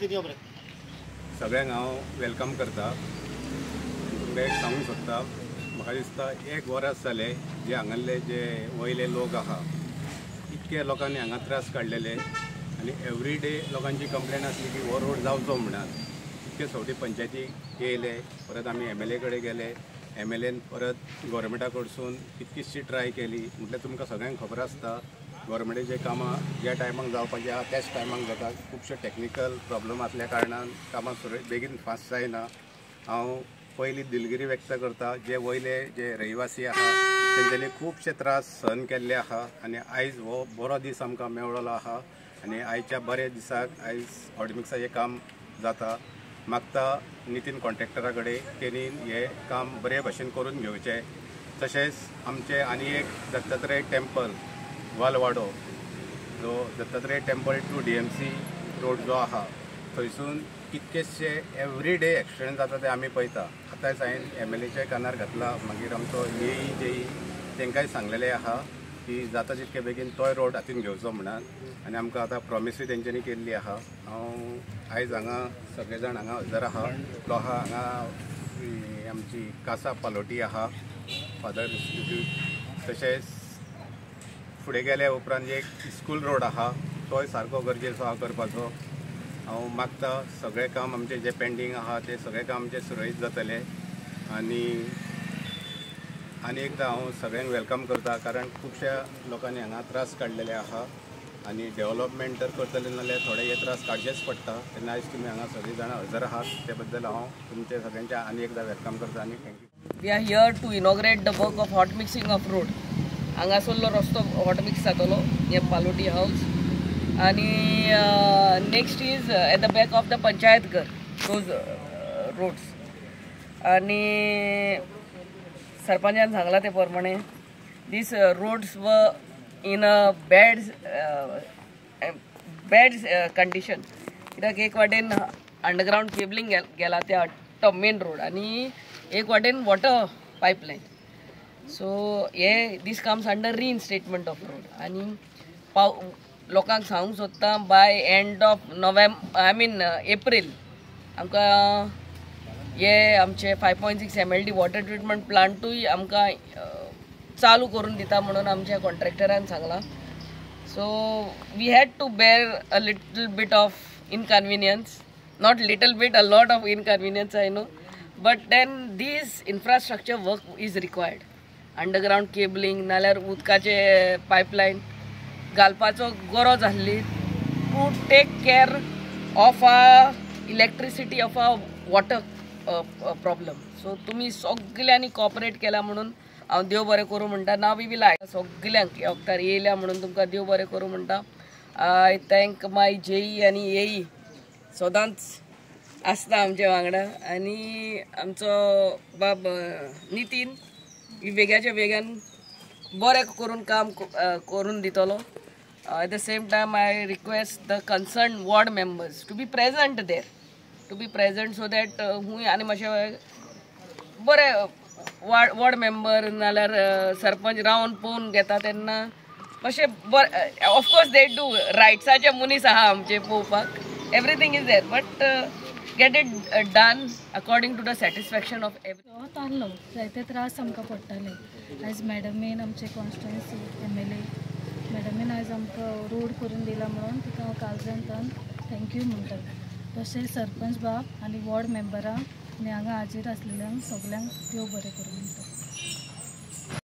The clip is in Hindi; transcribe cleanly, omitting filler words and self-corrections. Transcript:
नितीन योबरे सगळ्यांक हांव वेलकम करता। तुमकां एक सांगूंक सोदता, म्हाका दिसता 1 वर्स जालें जे हांगासले जे वयले लोक आहा इतके लोकांनी हांगा त्रास काडलेले आनी एवरी डे लोकांची कंप्लेन आसली की हो रोड जावचो म्हणून। इतके फावटी पंचायतीक येयले, परत आमी MLA कडेन गेले, MLAन परत गोवोरमेंटा कडसून कितकीशी ट्राय केली। म्हटल्यार तुमकां सगळ्यांक खबर आसता गोवोरमेंटाचे कामां ज्या टायमाक जावपाचे आहा त्याच टायमाक जाता। खुबशे टॅक्निकल प्रॉब्लम आसल्या कारणान कामां बेगीन फास्ट जायना। हांव पयली दिलगिरी व्यक्त करता जे वयले जे रहिवासी आहा तेंच्यांनी खुबशे त्रास सहन केल्ले आहा आनी आयज हो बरो दीस आमकां मेळ्ळो आहा आनी आयच्या बरे दिसाक आयज हॉटमिक्साचें काम जाता। मागता नितीन कॉन्ट्रॅक्टरा कडेन तेणी हे काम बरे भशेन करून घेवचें। तशेंच आमचे आनी एक दत्तात्रय टेम्पल वालवाडो जो Dattatreya temple to DMC road जो आहा थंयसून कितकेशे एवरी डे एक्सिडेंट जाता ते आमी पळयता। आतांच हांवें MLAच्या कानार घातला, मागीर आमचो JE तेंकांय सांगलेलें आहा की जाता तितके बेगीन तोय रोड हातीन घेवचो म्हणून आनी आमकां आतां प्रॉमिसूय तेंच्यांनी केल्ली आहा। हांव आयज हांगा सगळे जाण हांगा हजर आहा। लोहा हांगा आमची कासा पालोटी आहा फादर इन्स्टिट्यूट। तशेंच फुडें गेल्या उपरांत एक स्कूल रोड आहा तोय सारको गरजेचो आहा करपाचो। हांव मागता सगळें काम आमचें जें पेंडींग आहा तें सगळें काम आमचें सुरळीत जातलें आनी एकदां हांव सगळ्यांक वेलकम करता, कारण खुबश्या लोकांनी हांगा त्रास काडलेले आहा आनी डेव्हलपमेंट जर करतले नाल्यार थोडे हे त्रास काडचेच पडटा। तेन्ना आयज तुमी हांगा सगळीं जाणां हजर आहात ते बद्दल हांव तुमचे सगळ्यांचे आनी एकदां वेलकम करता आनी thank you. We are here to inaugurate the work of hot mixing of road. हांगासरलो रस्तो हॉट मिक्स जातलो हे पालोटी हाऊस आणि next is at the back of the panchayat घर दोज रोड्स आणि सरपंचान सांगला ते प्रमाणे दीस रोड्स व इन अ बॅड कंडिशन कित्याक एक वाटेन अंडरग्राउंड केबलिंग गेला त्या मेन रोड आणि एक वाटेन वॉटर पायपलायन। सो हे this comes under reinstatement of road आणि लोकांक सांगूंक सोदता बाय एंड ऑफ एप्रील आमकां हे आमचे 5.6 MLD वॉटर ट्रिटमेंट प्लांटूय आमकां चालू करून दिता म्हणून आमच्या कॉन्ट्रॅक्टरान सांगला। So we had to bear a little bit of inconvenience, not little bit, a lot of inconvenience I know, but then this infrastructure work is required. Underground cabling नाल्यार उदकाचे पायपलायन घालपाचो गरज आसली to take care of a electricity of a water problem. So तुमी सगळ्यांनी कॉपरेट केला म्हणून हांव देव बरें करूं म्हणटा। नाव वी विल सगळ्यांक ह्या वक्तार येयल्या म्हणून तुमकां देव बरें करूं म्हणटा। आय थँक माय JE आनी AE सदांच आसता आमचे वांगडा आनी आमचो बाब नितीन वेग्याच्या वेग्यान बरें करून काम करून दितलो। At the same time, I request the concerned ward members to be present there, so that हुंय आनी मातशें बरें वॉर्ड मेंबर नाल्यार सरपंच रावन पळोवन घेता तेन्ना मातशें बरें। ऑफकोर्स दे डू रायट्साचे मनीस आहा आमचे पळोवपाक, everything is there, but get it done according to the satisfaction of every. तारलो जायते त्रास आमकां पडटाले। आयज मॅडमीन आमचे कॉन्स्टिट्युएन्सी MLA मॅडमीन आयज आमकां रोड करून दिला म्हणून तिका हांव काळजांतल्यान थँक्यू म्हणटा। तशेंच सरपंच बाब आनी वॉर्ड मेंबरांक आनी हांगा हाजीर आसलेल्यांक सगळ्यांक देव बरें करूं म्हणटा।